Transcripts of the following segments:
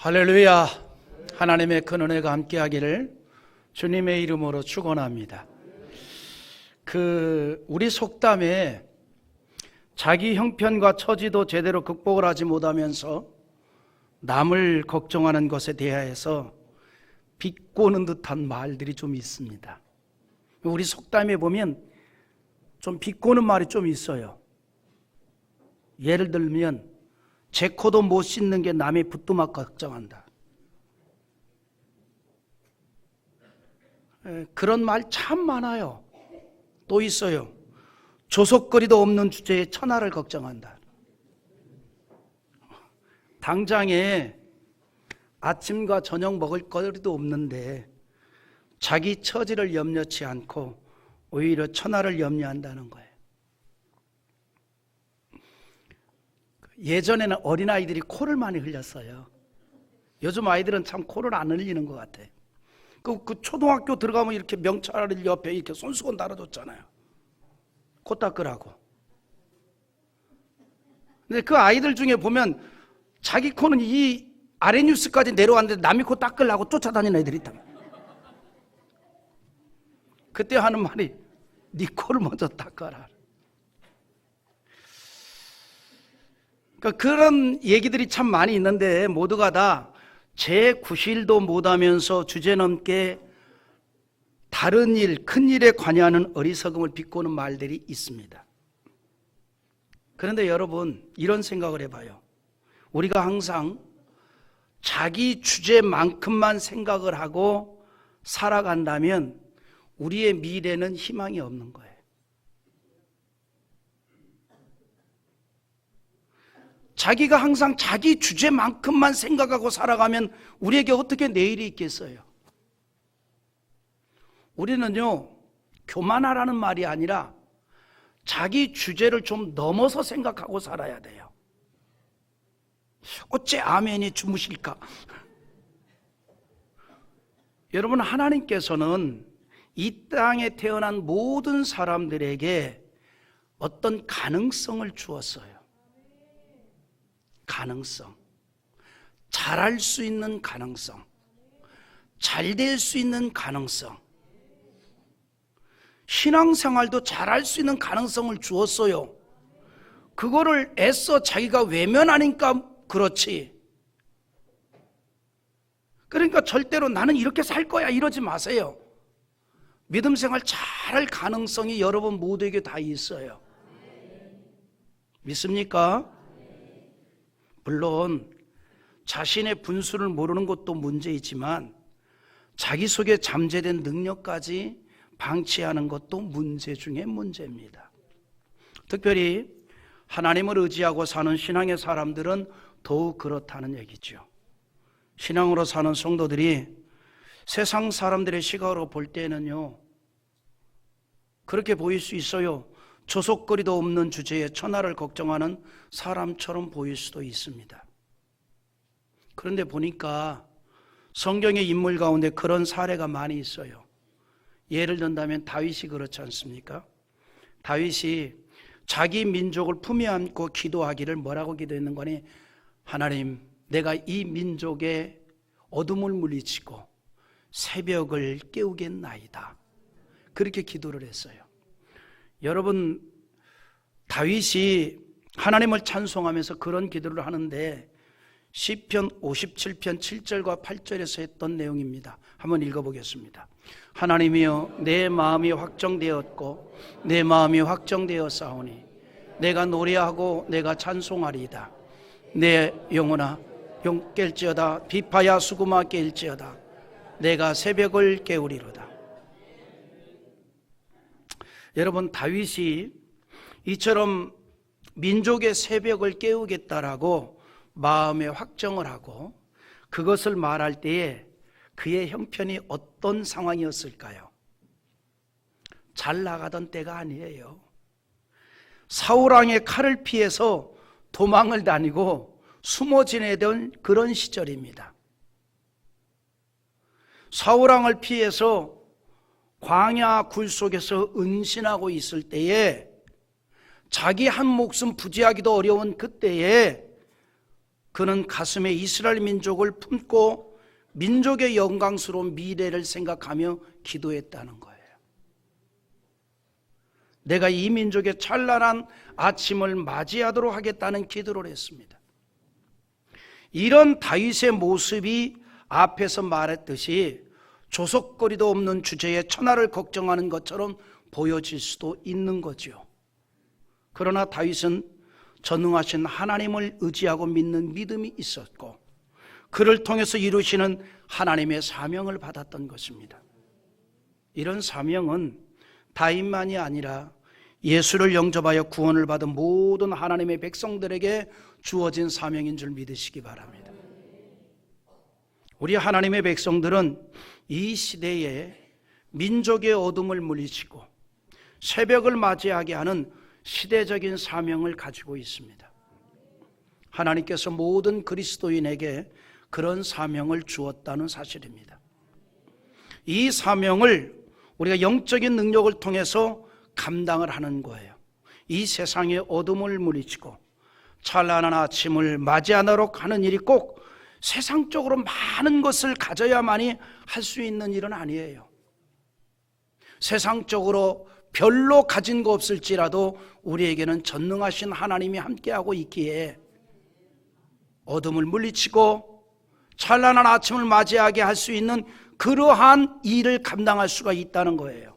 할렐루야. 하나님의 큰 은혜가 함께하기를 주님의 이름으로 축원합니다. 우리 속담에 자기 형편과 처지도 제대로 극복을 하지 못하면서 남을 걱정하는 것에 대하여서 비꼬는 듯한 말들이 좀 있습니다. 우리 속담에 보면 좀 비꼬는 말이 좀 있어요. 예를 들면 제 코도 못 씻는 게 남의 부뚜막 걱정한다. 그런 말 참 많아요. 또 있어요. 조속거리도 없는 주제에 천하를 걱정한다. 당장에 아침과 저녁 먹을 거리도 없는데 자기 처지를 염려치 않고 오히려 천하를 염려한다는 거예요. 예전에는 어린아이들이 코를 많이 흘렸어요. 요즘 아이들은 참 코를 안 흘리는 것 같아요. 그 초등학교 들어가면 이렇게 명찰을 옆에 이렇게 손수건 달아줬잖아요. 코 닦으라고. 근데 그 아이들 중에 보면 자기 코는 이 아랫뉴스까지 내려왔는데 남의 코 닦으려고 쫓아다니는 애들이 있다. 그때 하는 말이 네 코를 먼저 닦아라. 그러니까 그런 얘기들이 참 많이 있는데 모두가 다 제 구실도 못하면서 주제넘게 다른 일, 큰 일에 관여하는 어리석음을 비꼬는 말들이 있습니다. 그런데 여러분, 이런 생각을 해봐요. 우리가 항상 자기 주제만큼만 생각을 하고 살아간다면 우리의 미래는 희망이 없는 거예요. 자기가 항상 자기 주제만큼만 생각하고 살아가면 우리에게 어떻게 내일이 있겠어요? 우리는요, 교만하라는 말이 아니라 자기 주제를 좀 넘어서 생각하고 살아야 돼요. 어째 아멘이 주무실까? 여러분, 하나님께서는 이 땅에 태어난 모든 사람들에게 어떤 가능성을 주었어요. 가능성, 잘할 수 있는 가능성, 잘 될 수 있는 가능성, 신앙생활도 잘할 수 있는 가능성을 주었어요. 그거를 애써 자기가 외면하니까 그렇지. 그러니까 절대로 나는 이렇게 살 거야 이러지 마세요. 믿음생활 잘할 가능성이 여러분 모두에게 다 있어요. 믿습니까? 물론 자신의 분수를 모르는 것도 문제이지만 자기 속에 잠재된 능력까지 방치하는 것도 문제 중에 문제입니다. 특별히 하나님을 의지하고 사는 신앙의 사람들은 더욱 그렇다는 얘기죠. 신앙으로 사는 성도들이 세상 사람들의 시각으로 볼 때는요, 그렇게 보일 수 있어요. 조속거리도 없는 주제에 천하를 걱정하는 사람처럼 보일 수도 있습니다. 그런데 보니까 성경의 인물 가운데 그런 사례가 많이 있어요. 예를 든다면 다윗이 그렇지 않습니까? 다윗이 자기 민족을 품에 안고 기도하기를 뭐라고 기도했는 거니? 하나님, 내가 이 민족의 어둠을 물리치고 새벽을 깨우겠나이다. 그렇게 기도를 했어요. 여러분, 다윗이 하나님을 찬송하면서 그런 기도를 하는데 시편 57편 7절과 8절에서 했던 내용입니다. 한번 읽어보겠습니다. 하나님이여, 내 마음이 확정되었고 내 마음이 확정되었사오니 내가 노래하고 내가 찬송하리이다. 내 영혼아 용 깰지어다. 비파야 수구마 깰지어다. 내가 새벽을 깨우리로다. 여러분, 다윗이 이처럼 민족의 새벽을 깨우겠다라고 마음에 확정을 하고 그것을 말할 때에 그의 형편이 어떤 상황이었을까요? 잘 나가던 때가 아니에요. 사울왕의 칼을 피해서 도망을 다니고 숨어 지내던 그런 시절입니다. 사울왕을 피해서 광야 굴 속에서 은신하고 있을 때에 자기 한 목숨 부지하기도 어려운 그때에 그는 가슴에 이스라엘 민족을 품고 민족의 영광스러운 미래를 생각하며 기도했다는 거예요. 내가 이 민족의 찬란한 아침을 맞이하도록 하겠다는 기도를 했습니다. 이런 다윗의 모습이 앞에서 말했듯이 조석거리도 없는 주제에 천하를 걱정하는 것처럼 보여질 수도 있는 거죠. 그러나 다윗은 전능하신 하나님을 의지하고 믿는 믿음이 있었고, 그를 통해서 이루시는 하나님의 사명을 받았던 것입니다. 이런 사명은 다윗만이 아니라 예수를 영접하여 구원을 받은 모든 하나님의 백성들에게 주어진 사명인 줄 믿으시기 바랍니다. 우리 하나님의 백성들은 이 시대에 민족의 어둠을 물리치고 새벽을 맞이하게 하는 시대적인 사명을 가지고 있습니다. 하나님께서 모든 그리스도인에게 그런 사명을 주었다는 사실입니다. 이 사명을 우리가 영적인 능력을 통해서 감당을 하는 거예요. 이 세상의 어둠을 물리치고 찬란한 아침을 맞이하도록 하는 일이 꼭 세상적으로 많은 것을 가져야만이 할 수 있는 일은 아니에요. 세상적으로 별로 가진 거 없을지라도 우리에게는 전능하신 하나님이 함께하고 있기에 어둠을 물리치고 찬란한 아침을 맞이하게 할 수 있는 그러한 일을 감당할 수가 있다는 거예요.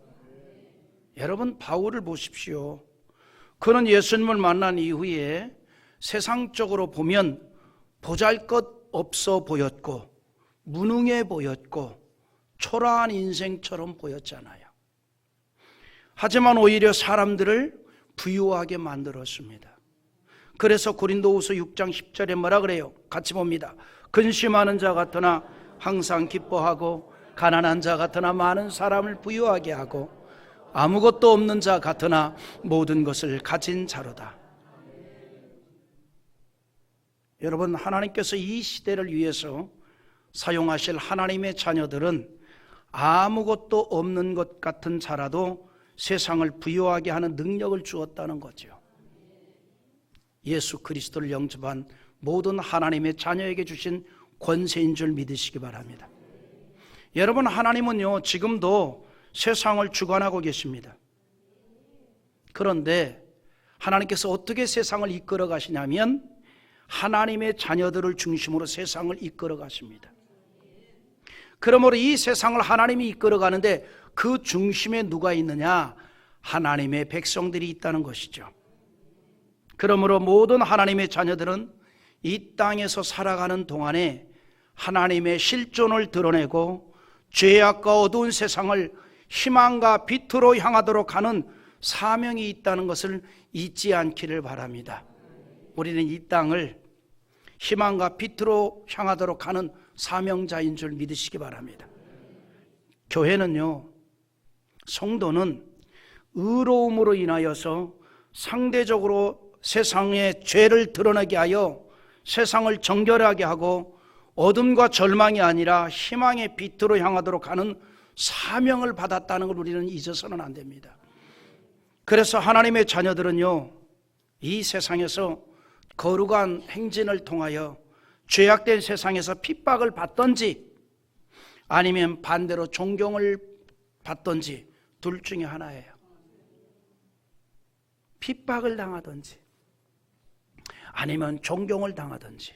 여러분, 바울을 보십시오. 그는 예수님을 만난 이후에 세상적으로 보면 보잘것없어 보였고 무능해 보였고 초라한 인생처럼 보였잖아요. 하지만 오히려 사람들을 부유하게 만들었습니다. 그래서 고린도후서 6장 10절에 뭐라 그래요? 같이 봅니다. 근심하는 자 같으나 항상 기뻐하고 가난한 자 같으나 많은 사람을 부유하게 하고 아무것도 없는 자 같으나 모든 것을 가진 자로다. 여러분, 하나님께서 이 시대를 위해서 사용하실 하나님의 자녀들은 아무것도 없는 것 같은 자라도 세상을 부유하게 하는 능력을 주었다는 거죠. 예수 그리스도를 영접한 모든 하나님의 자녀에게 주신 권세인 줄 믿으시기 바랍니다. 여러분, 하나님은요 지금도 세상을 주관하고 계십니다. 그런데 하나님께서 어떻게 세상을 이끌어 가시냐면 하나님의 자녀들을 중심으로 세상을 이끌어 가십니다. 그러므로 이 세상을 하나님이 이끌어 가는데 그 중심에 누가 있느냐? 하나님의 백성들이 있다는 것이죠. 그러므로 모든 하나님의 자녀들은 이 땅에서 살아가는 동안에 하나님의 실존을 드러내고 죄악과 어두운 세상을 희망과 빛으로 향하도록 하는 사명이 있다는 것을 잊지 않기를 바랍니다. 우리는 이 땅을 희망과 빛으로 향하도록 하는 사명자인 줄 믿으시기 바랍니다. 교회는요, 성도는 의로움으로 인하여서 상대적으로 세상의 죄를 드러내게 하여 세상을 정결하게 하고 어둠과 절망이 아니라 희망의 빛으로 향하도록 하는 사명을 받았다는 걸 우리는 잊어서는 안 됩니다. 그래서 하나님의 자녀들은요, 이 세상에서 거룩한 행진을 통하여 죄악된 세상에서 핍박을 받든지 아니면 반대로 존경을 받든지 둘 중에 하나예요. 핍박을 당하든지 아니면 존경을 당하든지.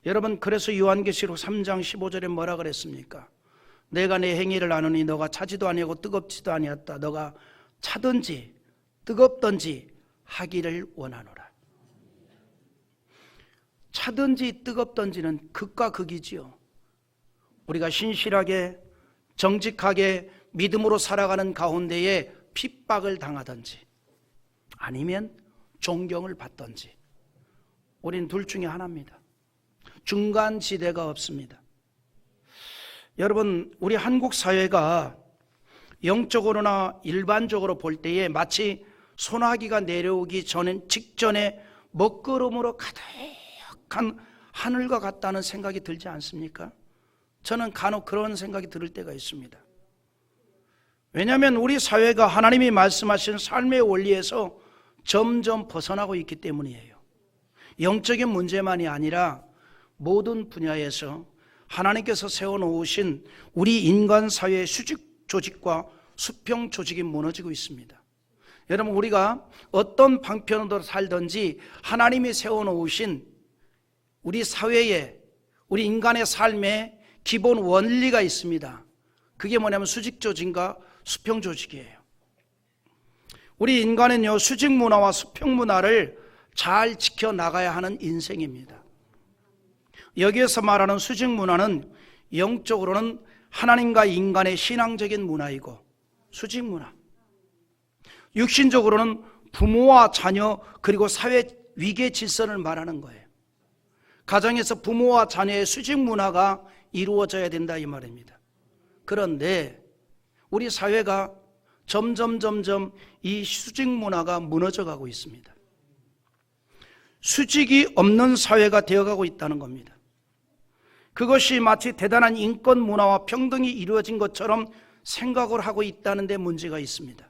여러분, 그래서 요한계시록 3장 15절에 뭐라 그랬습니까? 내가 내 행위를 아노니 너가 차지도 아니하고 뜨겁지도 아니었다. 너가 차든지 뜨겁든지 하기를 원하노라. 차든지 뜨겁든지는 극과 극이지요. 우리가 신실하게 정직하게 믿음으로 살아가는 가운데에 핍박을 당하든지 아니면 존경을 받든지, 우리는 둘 중에 하나입니다. 중간 지대가 없습니다. 여러분, 우리 한국 사회가 영적으로나 일반적으로 볼 때에 마치 소나기가 내려오기 직전에 먹구름으로 가득한 하늘과 같다는 생각이 들지 않습니까? 저는 간혹 그런 생각이 들을 때가 있습니다. 왜냐하면 우리 사회가 하나님이 말씀하신 삶의 원리에서 점점 벗어나고 있기 때문이에요. 영적인 문제만이 아니라 모든 분야에서 하나님께서 세워놓으신 우리 인간 사회의 수직 조직과 수평 조직이 무너지고 있습니다. 여러분, 우리가 어떤 방편으로 살든지 하나님이 세워놓으신 우리 사회에, 우리 인간의 삶에 기본 원리가 있습니다. 그게 뭐냐면 수직 조직과 수평 조직이에요. 우리 인간은요, 수직 문화와 수평 문화를 잘 지켜나가야 하는 인생입니다. 여기에서 말하는 수직 문화는 영적으로는 하나님과 인간의 신앙적인 문화이고, 수직 문화, 육신적으로는 부모와 자녀 그리고 사회 위계 질서를 말하는 거예요. 가정에서 부모와 자녀의 수직 문화가 이루어져야 된다 이 말입니다. 그런데 우리 사회가 점점 이 수직 문화가 무너져 가고 있습니다. 수직이 없는 사회가 되어가고 있다는 겁니다. 그것이 마치 대단한 인권 문화와 평등이 이루어진 것처럼 생각을 하고 있다는 데 문제가 있습니다.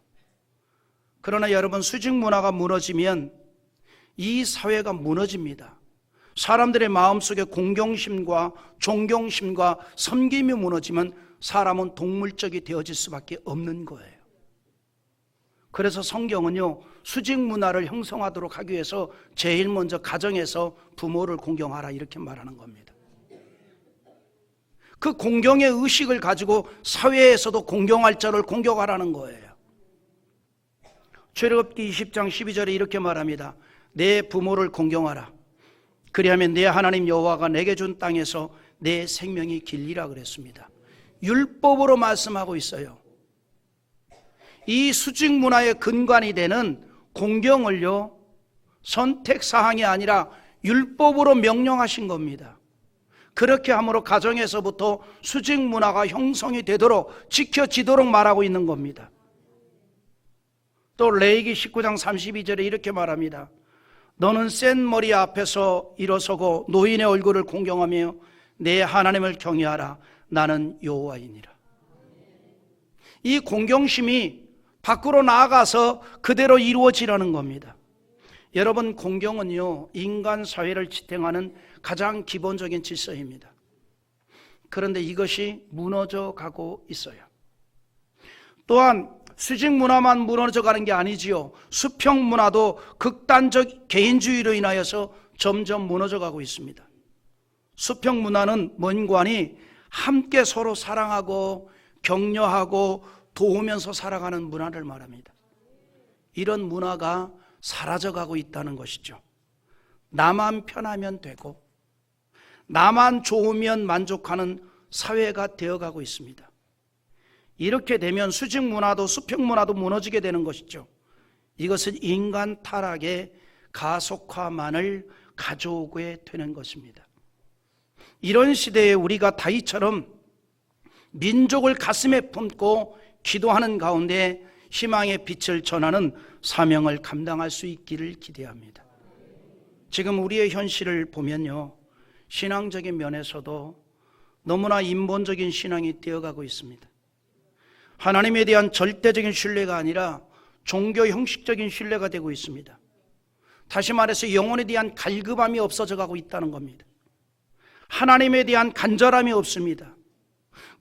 그러나 여러분, 수직 문화가 무너지면 이 사회가 무너집니다. 사람들의 마음속에 공경심과 존경심과 섬김이 무너지면 사람은 동물적이 되어질 수밖에 없는 거예요. 그래서 성경은요, 수직 문화를 형성하도록 하기 위해서 제일 먼저 가정에서 부모를 공경하라 이렇게 말하는 겁니다. 그 공경의 의식을 가지고 사회에서도 공경할 자를 공경하라는 거예요. 출애굽기 20장 12절에 이렇게 말합니다. 내 부모를 공경하라. 그리하면 내 하나님 여호와가 내게 준 땅에서 내 생명이 길리라 그랬습니다. 율법으로 말씀하고 있어요. 이 수직 문화의 근간이 되는 공경을요, 선택사항이 아니라 율법으로 명령하신 겁니다. 그렇게 함으로 가정에서부터 수직 문화가 형성이 되도록 지켜지도록 말하고 있는 겁니다. 또 레위기 19장 32절에 이렇게 말합니다. 너는 센 머리 앞에서 일어서고 노인의 얼굴을 공경하며 내 하나님을 경외하라. 나는 여호와이니라. 이 공경심이 밖으로 나아가서 그대로 이루어지라는 겁니다. 여러분, 공경은요, 인간 사회를 지탱하는 가장 기본적인 질서입니다. 그런데 이것이 무너져 가고 있어요. 또한 수직 문화만 무너져 가는 게 아니지요. 수평 문화도 극단적 개인주의로 인하여서 점점 무너져 가고 있습니다. 수평 문화는 뭔가니 함께 서로 사랑하고 격려하고 도우면서 살아가는 문화를 말합니다. 이런 문화가 사라져가고 있다는 것이죠. 나만 편하면 되고 나만 좋으면 만족하는 사회가 되어가고 있습니다. 이렇게 되면 수직 문화도 수평 문화도 무너지게 되는 것이죠. 이것은 인간 타락의 가속화만을 가져오게 되는 것입니다. 이런 시대에 우리가 다윗처럼 민족을 가슴에 품고 기도하는 가운데 희망의 빛을 전하는 사명을 감당할 수 있기를 기대합니다. 지금 우리의 현실을 보면요, 신앙적인 면에서도 너무나 인본적인 신앙이 되어가고 있습니다. 하나님에 대한 절대적인 신뢰가 아니라 종교 형식적인 신뢰가 되고 있습니다. 다시 말해서 영혼에 대한 갈급함이 없어져 가고 있다는 겁니다. 하나님에 대한 간절함이 없습니다.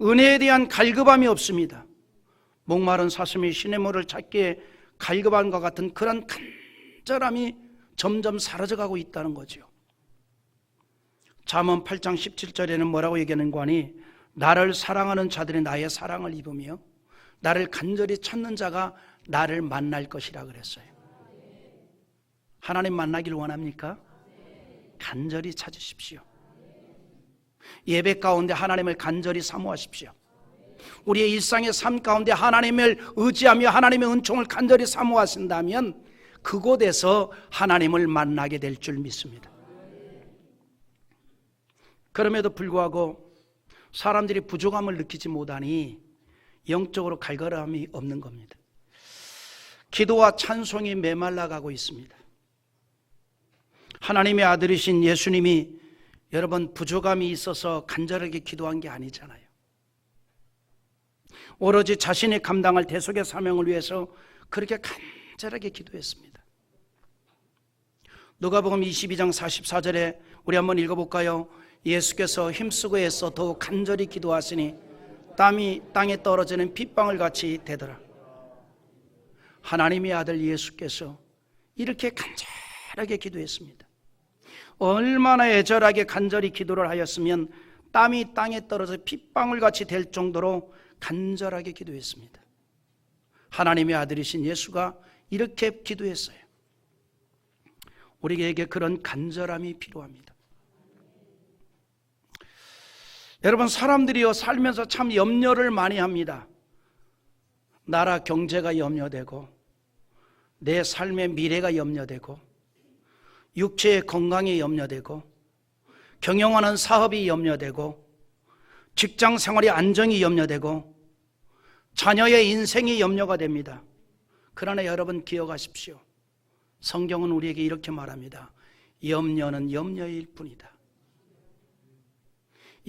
은혜에 대한 갈급함이 없습니다. 목마른 사슴이 시냇물을 찾기에 갈급함과 같은 그런 간절함이 점점 사라져가고 있다는 거죠. 잠언 8장 17절에는 뭐라고 얘기하는가 하니 나를 사랑하는 자들이 나의 사랑을 입으며 나를 간절히 찾는 자가 나를 만날 것이라 그랬어요. 하나님 만나기를 원합니까? 간절히 찾으십시오. 예배 가운데 하나님을 간절히 사모하십시오. 우리의 일상의 삶 가운데 하나님을 의지하며 하나님의 은총을 간절히 사모하신다면 그곳에서 하나님을 만나게 될 줄 믿습니다. 그럼에도 불구하고 사람들이 부족함을 느끼지 못하니 영적으로 갈급함이 없는 겁니다. 기도와 찬송이 메말라가고 있습니다. 하나님의 아들이신 예수님이 여러분 부족함이 있어서 간절하게 기도한 게 아니잖아요. 오로지 자신이 감당할 대속의 사명을 위해서 그렇게 간절하게 기도했습니다. 누가복음 22장 44절에 우리 한번 읽어볼까요? 예수께서 힘쓰고 애써 더욱 간절히 기도하시니 땀이 땅에 떨어지는 빗방울 같이 되더라. 하나님의 아들 예수께서 이렇게 간절하게 기도했습니다. 얼마나 애절하게 간절히 기도를 하였으면 땀이 땅에 떨어져 빗방울 같이 될 정도로 간절하게 기도했습니다. 하나님의 아들이신 예수가 이렇게 기도했어요. 우리에게 그런 간절함이 필요합니다. 여러분, 사람들이요 살면서 참 염려를 많이 합니다. 나라 경제가 염려되고, 내 삶의 미래가 염려되고, 육체의 건강이 염려되고, 경영하는 사업이 염려되고, 직장 생활의 안정이 염려되고, 자녀의 인생이 염려가 됩니다. 그러나 여러분 기억하십시오. 성경은 우리에게 이렇게 말합니다. 염려는 염려일 뿐이다.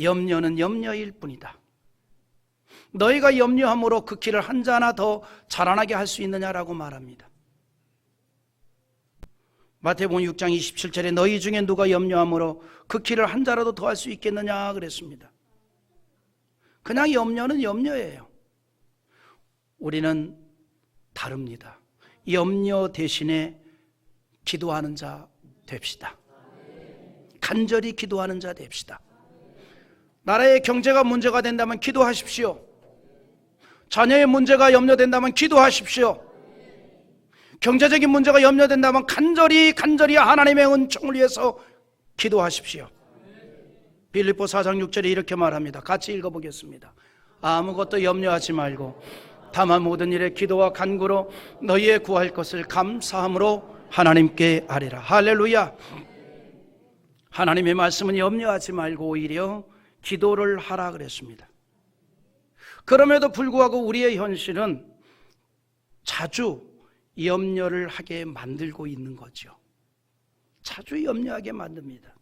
염려는 염려일 뿐이다. 너희가 염려함으로 그 길을 한자 하나 더 자라나게 할 수 있느냐라고 말합니다. 마태복음 6장 27절에 너희 중에 누가 염려함으로 그 길을 한자라도 더 할 수 있겠느냐 그랬습니다. 그냥 염려는 염려예요. 우리는 다릅니다. 염려 대신에 기도하는 자 됩시다. 간절히 기도하는 자 됩시다. 나라의 경제가 문제가 된다면 기도하십시오. 자녀의 문제가 염려된다면 기도하십시오. 경제적인 문제가 염려된다면 간절히 하나님의 은총을 위해서 기도하십시오. 빌립보 4장 6절에 이렇게 말합니다. 같이 읽어보겠습니다. 아무것도 염려하지 말고 다만 모든 일에 기도와 간구로 너희의 구할 것을 감사함으로 하나님께 아뢰라. 할렐루야. 하나님의 말씀은 염려하지 말고 오히려 기도를 하라 그랬습니다. 그럼에도 불구하고 우리의 현실은 자주 염려를 하게 만들고 있는 거죠. 자주 염려하게 만듭니다.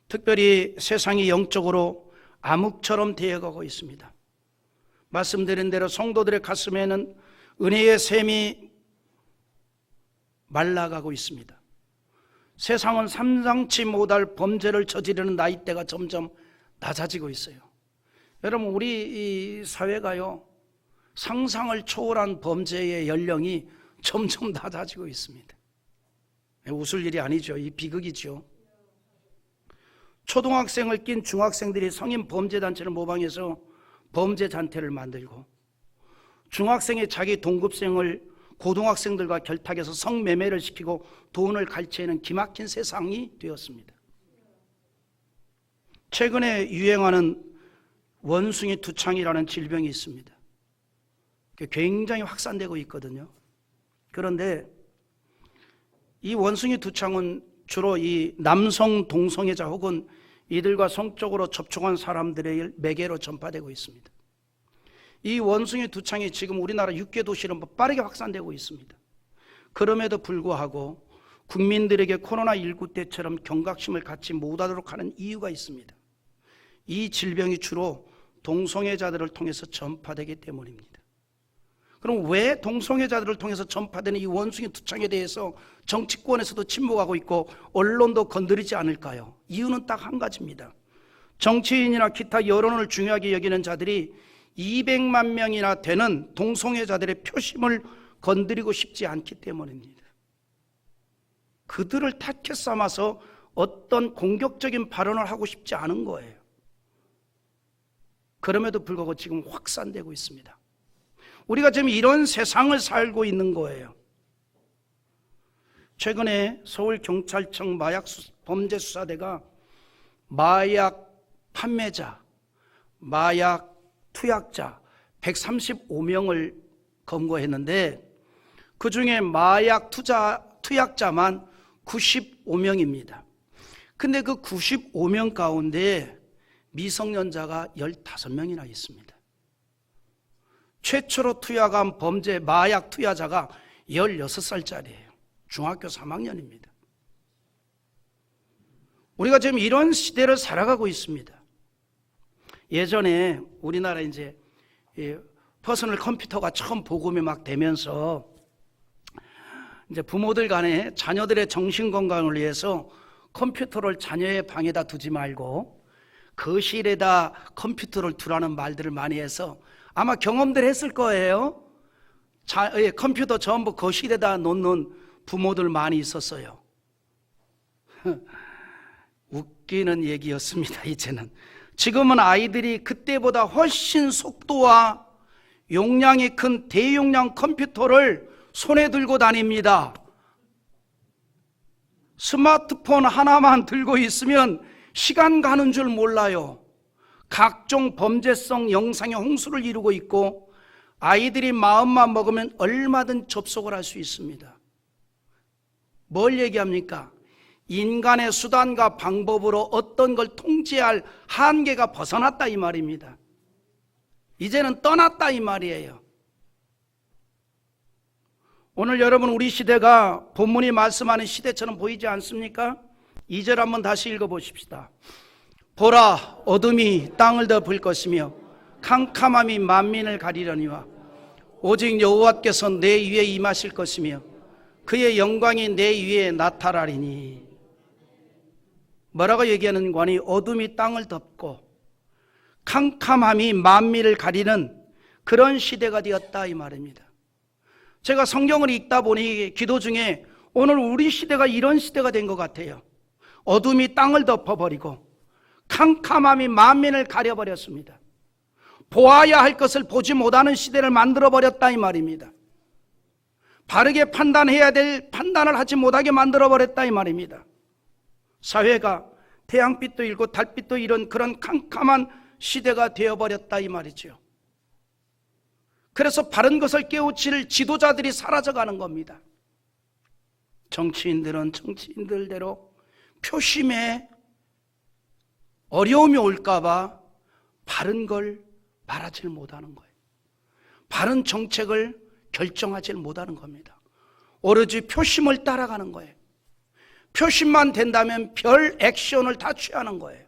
특별히 세상이 영적으로 암흑처럼 되어가고 있습니다. 말씀드린 대로 성도들의 가슴에는 은혜의 샘이 말라가고 있습니다. 세상은 삼상치 못할 범죄를 저지르는 나이대가 점점 낮아지고 있어요. 여러분, 우리 이 사회가요 상상을 초월한 범죄의 연령이 점점 낮아지고 있습니다. 웃을 일이 아니죠. 이 비극이죠. 초등학생을 낀 중학생들이 성인 범죄단체를 모방해서 범죄 단체를 만들고, 중학생이 자기 동급생을 고등학생들과 결탁해서 성매매를 시키고 돈을 갈취하는 기막힌 세상이 되었습니다. 최근에 유행하는 원숭이 두창이라는 질병이 있습니다. 굉장히 확산되고 있거든요. 그런데 이 원숭이 두창은 주로 이 남성 동성애자 혹은 이들과 성적으로 접촉한 사람들의 매개로 전파되고 있습니다. 이 원숭이 두창이 지금 우리나라 6개 도시로 빠르게 확산되고 있습니다. 그럼에도 불구하고 국민들에게 코로나19 때처럼 경각심을 갖지 못하도록 하는 이유가 있습니다. 이 질병이 주로 동성애자들을 통해서 전파되기 때문입니다. 그럼 왜 동성애자들을 통해서 전파되는 이 원숭이 두창에 대해서 정치권에서도 침묵하고 있고 언론도 건드리지 않을까요? 이유는 딱 한 가지입니다. 정치인이나 기타 여론을 중요하게 여기는 자들이 200만 명이나 되는 동성애자들의 표심을 건드리고 싶지 않기 때문입니다. 그들을 탓해 삼아서 어떤 공격적인 발언을 하고 싶지 않은 거예요. 그럼에도 불구하고 지금 확산되고 있습니다. 우리가 지금 이런 세상을 살고 있는 거예요. 최근에 서울경찰청 마약범죄수사대가 마약 판매자, 마약 투약자 135명을 검거했는데 그 중에 마약 투약자만 95명입니다. 근데 그 95명 가운데 미성년자가 15명이나 있습니다. 최초로 투약한 범죄 마약 투약자가 16살짜리예요. 중학교 3학년입니다. 우리가 지금 이런 시대를 살아가고 있습니다. 예전에 우리나라 이제 퍼스널 컴퓨터가 처음 보급이 막 되면서 이제 부모들 간에 자녀들의 정신 건강을 위해서 컴퓨터를 자녀의 방에다 두지 말고 거실에다 컴퓨터를 두라는 말들을 많이 해서 아마 경험들 했을 거예요. 컴퓨터 전부 거실에다 놓는 부모들 많이 있었어요. 웃기는 얘기였습니다. 이제는 지금은 아이들이 그때보다 훨씬 속도와 용량이 큰 대용량 컴퓨터를 손에 들고 다닙니다. 스마트폰 하나만 들고 있으면 시간 가는 줄 몰라요. 각종 범죄성 영상의 홍수를 이루고 있고 아이들이 마음만 먹으면 얼마든 접속을 할 수 있습니다. 뭘 얘기합니까? 인간의 수단과 방법으로 어떤 걸 통제할 한계가 벗어났다 이 말입니다. 이제는 떠났다 이 말이에요. 오늘 여러분 우리 시대가 본문이 말씀하는 시대처럼 보이지 않습니까? 2절 한번 다시 읽어보십시다. 보라, 어둠이 땅을 덮을 것이며 캄캄함이 만민을 가리려니와 오직 여호와께서 내 위에 임하실 것이며 그의 영광이 내 위에 나타나리니. 뭐라고 얘기하는 거니? 어둠이 땅을 덮고 캄캄함이 만민을 가리는 그런 시대가 되었다 이 말입니다. 제가 성경을 읽다 보니 기도 중에 오늘 우리 시대가 이런 시대가 된 것 같아요. 어둠이 땅을 덮어버리고 캄캄함이 만민을 가려버렸습니다. 보아야 할 것을 보지 못하는 시대를 만들어버렸다 이 말입니다. 바르게 판단해야 될 판단을 하지 못하게 만들어버렸다 이 말입니다. 사회가 태양빛도 잃고 달빛도 잃은 그런 캄캄한 시대가 되어버렸다 이 말이죠. 그래서 바른 것을 깨우칠 지도자들이 사라져가는 겁니다. 정치인들은 정치인들대로 표심에 어려움이 올까봐 바른 걸 말하지 못하는 거예요. 바른 정책을 결정하지 못하는 겁니다. 오로지 표심을 따라가는 거예요. 표심만 된다면 별 액션을 다 취하는 거예요.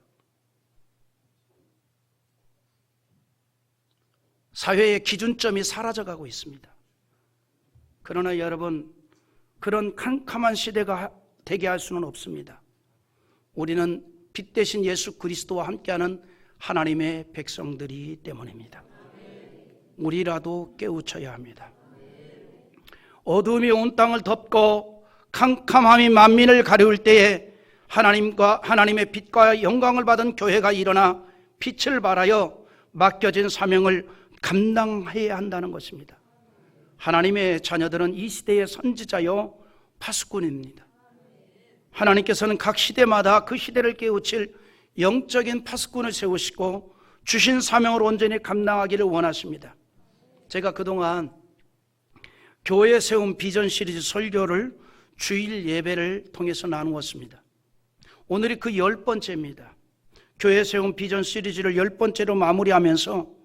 사회의 기준점이 사라져가고 있습니다. 그러나 여러분, 그런 캄캄한 시대가 되게 할 수는 없습니다. 우리는 빛 대신 예수 그리스도와 함께하는 하나님의 백성들이기 때문입니다. 우리라도 깨우쳐야 합니다. 어둠이 온 땅을 덮고 캄캄함이 만민을 가려울 때에 하나님의 빛과 영광을 받은 교회가 일어나 빛을 발하여 맡겨진 사명을 감당해야 한다는 것입니다. 하나님의 자녀들은 이 시대의 선지자요 파수꾼입니다. 하나님께서는 각 시대마다 그 시대를 깨우칠 영적인 파수꾼을 세우시고 주신 사명을 온전히 감당하기를 원하십니다. 제가 그동안 교회에 세운 비전 시리즈 설교를 주일 예배를 통해서 나누었습니다. 오늘이 그 10번째입니다. 교회에 세운 비전 시리즈를 10번째로 마무리하면서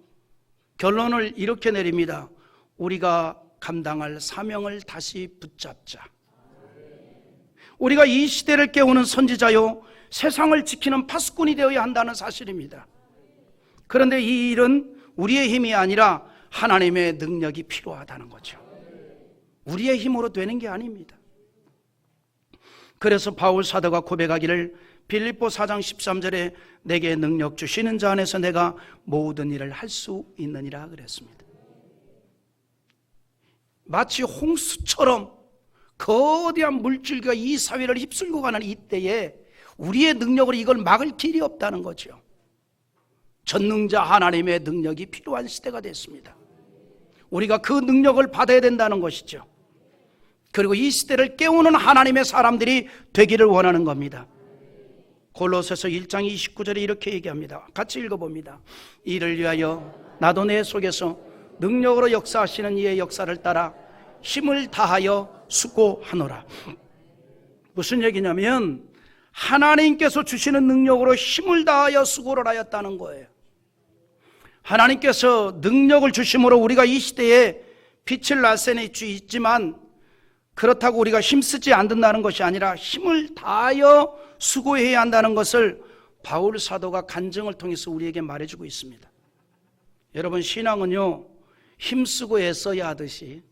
결론을 이렇게 내립니다. 우리가 감당할 사명을 다시 붙잡자. 우리가 이 시대를 깨우는 선지자요 세상을 지키는 파수꾼이 되어야 한다는 사실입니다. 그런데 이 일은 우리의 힘이 아니라 하나님의 능력이 필요하다는 거죠. 우리의 힘으로 되는 게 아닙니다. 그래서 바울 사도가 고백하기를 빌립보 4장 13절에 내게 능력 주시는 자 안에서 내가 모든 일을 할 수 있느니라 그랬습니다. 마치 홍수처럼 거대한 물줄기가 이 사회를 휩쓸고 가는 이때에 우리의 능력으로 이걸 막을 길이 없다는 거죠. 전능자 하나님의 능력이 필요한 시대가 됐습니다. 우리가 그 능력을 받아야 된다는 것이죠. 그리고 이 시대를 깨우는 하나님의 사람들이 되기를 원하는 겁니다. 골로새서 1장 29절에 이렇게 얘기합니다. 같이 읽어봅니다. 이를 위하여 나도 내 속에서 능력으로 역사하시는 이의 역사를 따라 힘을 다하여 수고하노라. 무슨 얘기냐면 하나님께서 주시는 능력으로 힘을 다하여 수고를 하였다는 거예요. 하나님께서 능력을 주심으로 우리가 이 시대에 빛을 날쌘 수 있지만 그렇다고 우리가 힘쓰지 않는다는 것이 아니라 힘을 다하여 수고해야 한다는 것을 바울 사도가 간증을 통해서 우리에게 말해주고 있습니다. 여러분, 신앙은요 힘쓰고 애써야 하듯이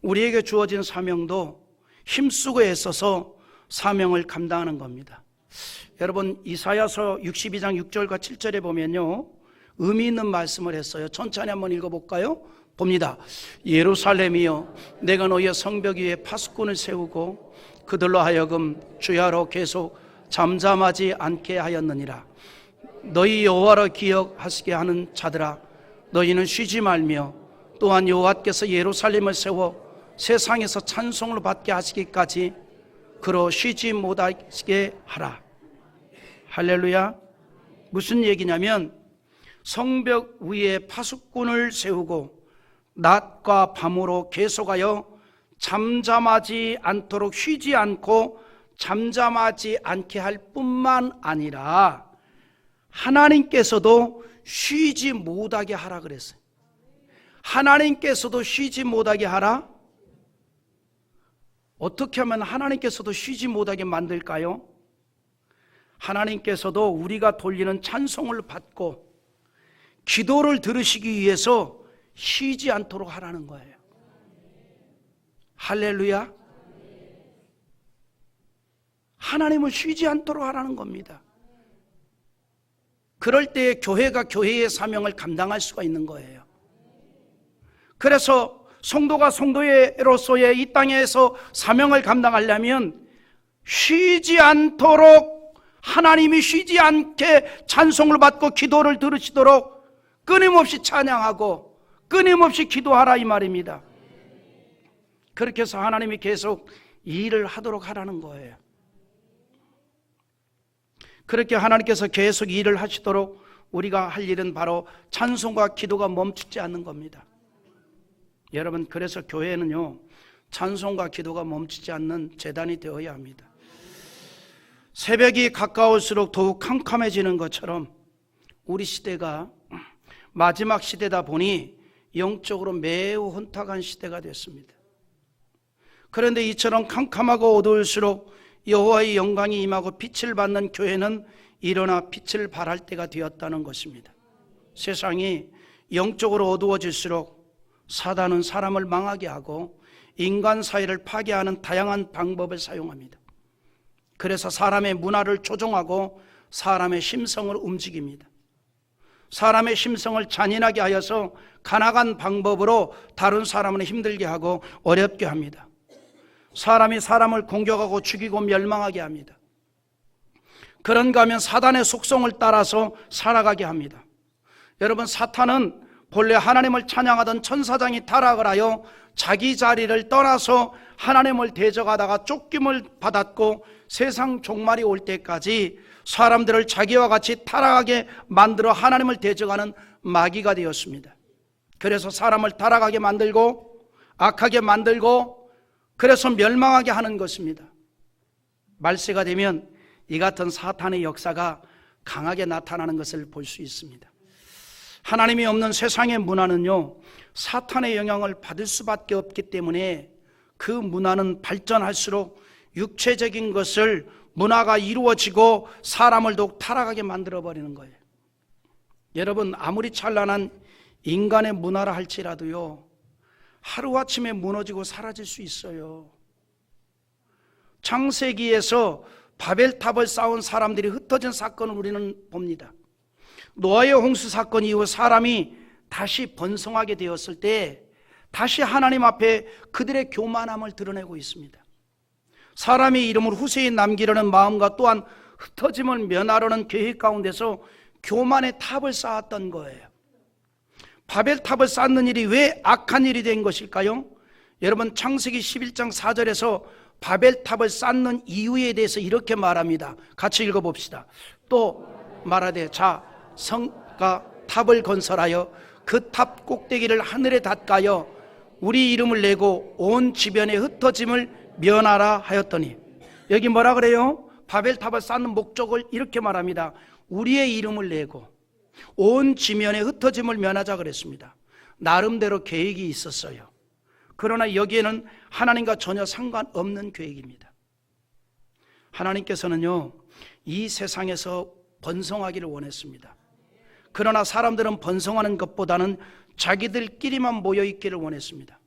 우리에게 주어진 사명도 힘쓰고 애써서 사명을 감당하는 겁니다. 여러분, 이사야서 62장 6절과 7절에 보면요, 의미 있는 말씀을 했어요. 천천히 한번 읽어볼까요? 봅니다. 예루살렘이여, 내가 너희의 성벽 위에 파수꾼을 세우고 그들로 하여금 주야로 계속 잠잠하지 않게 하였느니라. 너희 여호와를 기억하시게 하는 자들아, 너희는 쉬지 말며 또한 여호와께서 예루살렘을 세워 세상에서 찬송을 받게 하시기까지 그로 쉬지 못하게 하라. 할렐루야. 무슨 얘기냐면 성벽 위에 파수꾼을 세우고 낮과 밤으로 계속하여 잠잠하지 않도록 쉬지 않고 잠잠하지 않게 할 뿐만 아니라 하나님께서도 쉬지 못하게 하라 그랬어요. 하나님께서도 쉬지 못하게 하라? 어떻게 하면 하나님께서도 쉬지 못하게 만들까요? 하나님께서도 우리가 돌리는 찬송을 받고 기도를 들으시기 위해서 쉬지 않도록 하라는 거예요. 할렐루야. 하나님은 쉬지 않도록 하라는 겁니다. 그럴 때 교회가 교회의 사명을 감당할 수가 있는 거예요. 그래서 성도가 성도로서의 이 땅에서 사명을 감당하려면 쉬지 않도록, 하나님이 쉬지 않게 찬송을 받고 기도를 들으시도록 끊임없이 찬양하고 끊임없이 기도하라 이 말입니다. 그렇게 해서 하나님이 계속 일을 하도록 하라는 거예요. 그렇게 하나님께서 계속 일을 하시도록 우리가 할 일은 바로 찬송과 기도가 멈추지 않는 겁니다. 여러분, 그래서 교회는요, 찬송과 기도가 멈추지 않는 재단이 되어야 합니다. 새벽이 가까울수록 더욱 캄캄해지는 것처럼 우리 시대가 마지막 시대다 보니 영적으로 매우 혼탁한 시대가 됐습니다. 그런데 이처럼 캄캄하고 어두울수록 여호와의 영광이 임하고 빛을 받는 교회는 일어나 빛을 발할 때가 되었다는 것입니다. 세상이 영적으로 어두워질수록 사단은 사람을 망하게 하고 인간 사이를 파괴하는 다양한 방법을 사용합니다. 그래서 사람의 문화를 조종하고 사람의 심성을 움직입니다. 사람의 심성을 잔인하게 하여서 가나간 방법으로 다른 사람을 힘들게 하고 어렵게 합니다. 사람이 사람을 공격하고 죽이고 멸망하게 합니다. 그런가 하면 사단의 속성을 따라서 살아가게 합니다. 여러분, 사탄은 본래 하나님을 찬양하던 천사장이 타락을 하여 자기 자리를 떠나서 하나님을 대적하다가 쫓김을 받았고 세상 종말이 올 때까지 사람들을 자기와 같이 타락하게 만들어 하나님을 대적하는 마귀가 되었습니다. 그래서 사람을 타락하게 만들고 악하게 만들고 그래서 멸망하게 하는 것입니다. 말세가 되면 이 같은 사탄의 역사가 강하게 나타나는 것을 볼 수 있습니다. 하나님이 없는 세상의 문화는요, 사탄의 영향을 받을 수밖에 없기 때문에 그 문화는 발전할수록 육체적인 것을 문화가 이루어지고 사람을 더욱 타락하게 만들어버리는 거예요. 여러분, 아무리 찬란한 인간의 문화라 할지라도요, 하루아침에 무너지고 사라질 수 있어요. 창세기에서 바벨탑을 쌓은 사람들이 흩어진 사건을 우리는 봅니다. 노아의 홍수 사건 이후 사람이 다시 번성하게 되었을 때 다시 하나님 앞에 그들의 교만함을 드러내고 있습니다. 사람의 이름을 후세에 남기려는 마음과 또한 흩어짐을 면하려는 계획 가운데서 교만의 탑을 쌓았던 거예요. 바벨탑을 쌓는 일이 왜 악한 일이 된 것일까요? 여러분, 창세기 11장 4절에서 바벨탑을 쌓는 이유에 대해서 이렇게 말합니다. 같이 읽어봅시다. 또 말하되 자 성과 탑을 건설하여 그 탑 꼭대기를 하늘에 닿가여 우리 이름을 내고 온 지변의 흩어짐을 면하라 하였더니, 여기 뭐라 그래요? 바벨탑을 쌓는 목적을 이렇게 말합니다. 우리의 이름을 내고 온 지면의 흩어짐을 면하자 그랬습니다. 나름대로 계획이 있었어요. 그러나 여기에는 하나님과 전혀 상관없는 계획입니다. 하나님께서는요, 이 세상에서 번성하기를 원했습니다. 그러나 사람들은 번성하는 것보다는 자기들끼리만 모여있기를 원했습니다.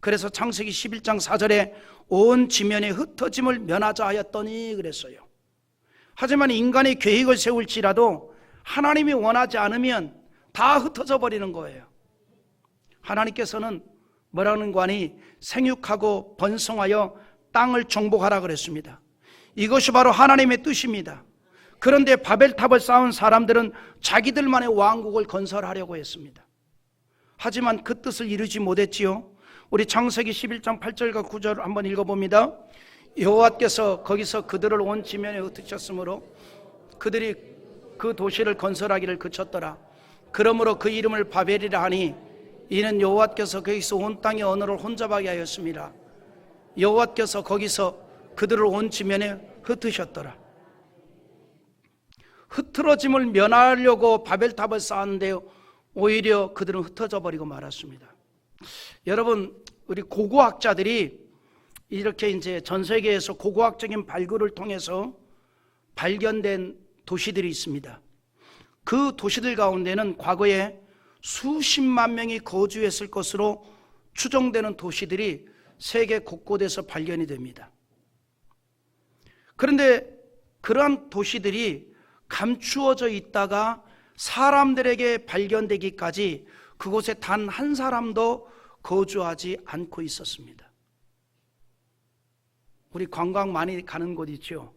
그래서 창세기 11장 4절에 온 지면에 흩어짐을 면하자 하였더니 그랬어요. 하지만 인간의 계획을 세울지라도 하나님이 원하지 않으면 다 흩어져 버리는 거예요. 하나님께서는 뭐라는 거니? 생육하고 번성하여 땅을 정복하라 그랬습니다. 이것이 바로 하나님의 뜻입니다. 그런데 바벨탑을 쌓은 사람들은 자기들만의 왕국을 건설하려고 했습니다. 하지만 그 뜻을 이루지 못했지요. 우리 창세기 11장 8절과 9절을 한번 읽어봅니다. 여호와께서 거기서 그들을 온 지면에 흩으셨으므로 그들이 그 도시를 건설하기를 그쳤더라. 그러므로 그 이름을 바벨이라 하니 이는 여호와께서 거기서 온 땅의 언어를 혼잡하게 하였습니다. 여호와께서 거기서 그들을 온 지면에 흩으셨더라. 흐트러짐을 면하려고 바벨탑을 쌓았는데요, 오히려 그들은 흩어져 버리고 말았습니다. 여러분, 우리 고고학자들이 이렇게 이제 전 세계에서 고고학적인 발굴을 통해서 발견된 도시들이 있습니다. 그 도시들 가운데는 과거에 수십만 명이 거주했을 것으로 추정되는 도시들이 세계 곳곳에서 발견이 됩니다. 그런데 그러한 도시들이 감추어져 있다가 사람들에게 발견되기까지 그곳에 단 한 사람도 거주하지 않고 있었습니다. 우리 관광 많이 가는 곳 있죠.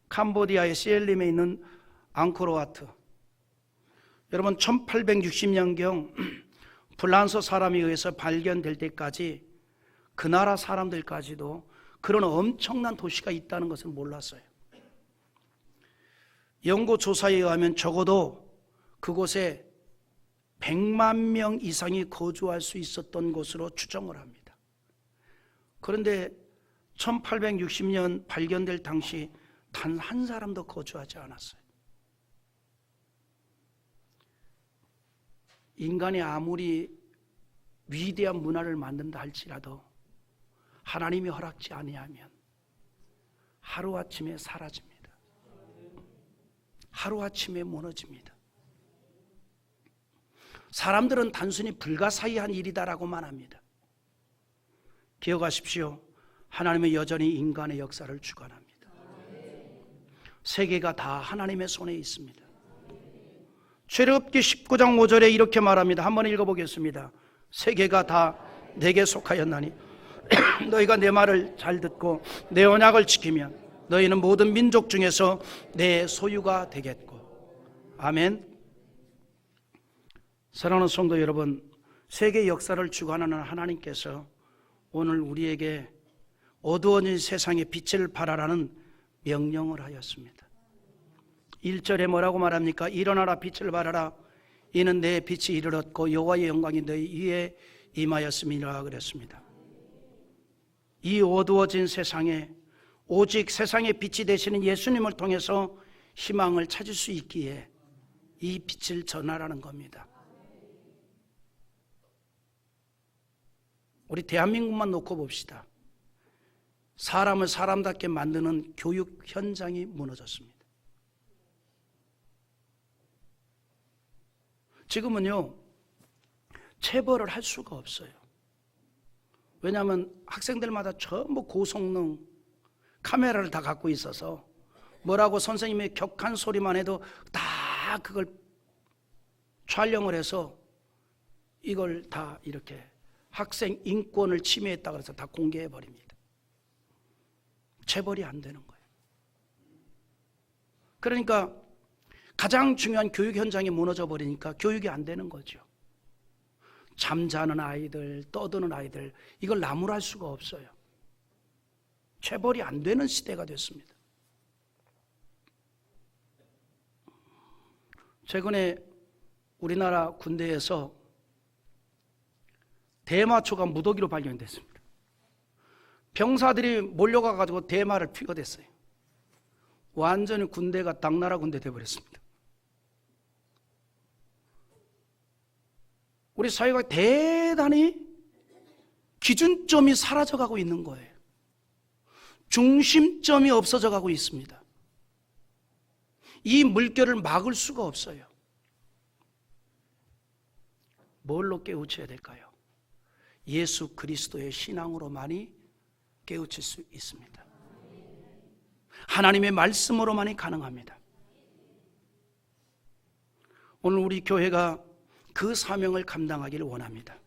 캄보디아의 시엘림에 있는 앙코르와트. 여러분, 1860년경 불란서 사람에 의해서 발견될 때까지 그 나라 사람들까지도 그런 엄청난 도시가 있다는 것을 몰랐어요. 연구 조사에 의하면 적어도 그곳에 100만 명 이상이 거주할 수 있었던 곳으로 추정을 합니다. 그런데 1860년 발견될 당시 단 한 사람도 거주하지 않았어요. 인간이 아무리 위대한 문화를 만든다 할지라도 하나님이 허락지 아니하면 하루아침에 사라집니다. 하루아침에 무너집니다. 사람들은 단순히 불가사의한 일이다라고만 합니다. 기억하십시오. 하나님은 여전히 인간의 역사를 주관합니다. 세계가 다 하나님의 손에 있습니다. 출애굽기 19장 5절에 이렇게 말합니다. 한번 읽어보겠습니다. 세계가 다 내게 속하였나니 너희가 내 말을 잘 듣고 내 언약을 지키면 너희는 모든 민족 중에서 내 소유가 되겠고. 아멘. 사랑하는 성도 여러분, 세계 역사를 주관하는 하나님께서 오늘 우리에게 어두워진 세상에 빛을 발하라는 명령을 하였습니다. 1절에 뭐라고 말합니까? 일어나라, 빛을 발하라. 이는 내 빛이 이르렀고 여호와의 영광이 너희 위에 임하였음이라 그랬습니다. 이 어두워진 세상에 오직 세상의 빛이 되시는 예수님을 통해서 희망을 찾을 수 있기에 이 빛을 전하라는 겁니다. 우리 대한민국만 놓고 봅시다. 사람을 사람답게 만드는 교육 현장이 무너졌습니다. 지금은요, 체벌을 할 수가 없어요. 왜냐하면 학생들마다 전부 고성능 카메라를 다 갖고 있어서 뭐라고 선생님의 격한 소리만 해도 다 그걸 촬영을 해서 이걸 다 이렇게 학생 인권을 침해했다고 해서 다 공개해 버립니다. 체벌이 안 되는 거예요. 그러니까 가장 중요한 교육 현장이 무너져 버리니까 교육이 안 되는 거죠. 잠자는 아이들, 떠드는 아이들, 이걸 나무랄 수가 없어요. 체벌이 안 되는 시대가 됐습니다. 최근에 우리나라 군대에서 대마초가 무더기로 발견됐습니다. 병사들이 몰려가가지고 대마를 피워댔어요. 완전히 군대가 당나라 군대 돼버렸습니다. 우리 사회가 대단히 기준점이 사라져가고 있는 거예요. 중심점이 없어져 가고 있습니다. 이 물결을 막을 수가 없어요. 뭘로 깨우쳐야 될까요? 예수 그리스도의 신앙으로만이 깨우칠 수 있습니다. 하나님의 말씀으로만이 가능합니다. 오늘 우리 교회가 그 사명을 감당하기를 원합니다.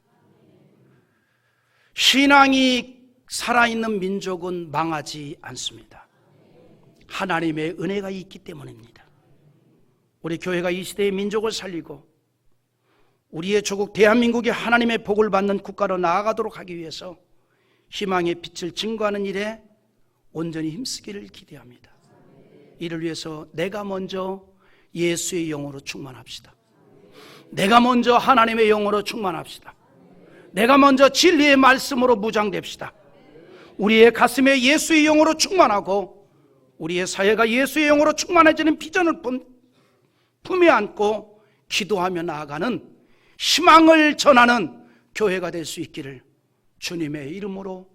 신앙이 살아있는 민족은 망하지 않습니다. 하나님의 은혜가 있기 때문입니다. 우리 교회가 이 시대의 민족을 살리고 우리의 조국 대한민국이 하나님의 복을 받는 국가로 나아가도록 하기 위해서 희망의 빛을 증거하는 일에 온전히 힘쓰기를 기대합니다. 이를 위해서 내가 먼저 예수의 영으로 충만합시다. 내가 먼저 하나님의 영으로 충만합시다. 내가 먼저 진리의 말씀으로 무장됩시다. 우리의 가슴에 예수의 영으로 충만하고 우리의 사회가 예수의 영으로 충만해지는 비전을 품에 안고 기도하며 나아가는 희망을 전하는 교회가 될 수 있기를 주님의 이름으로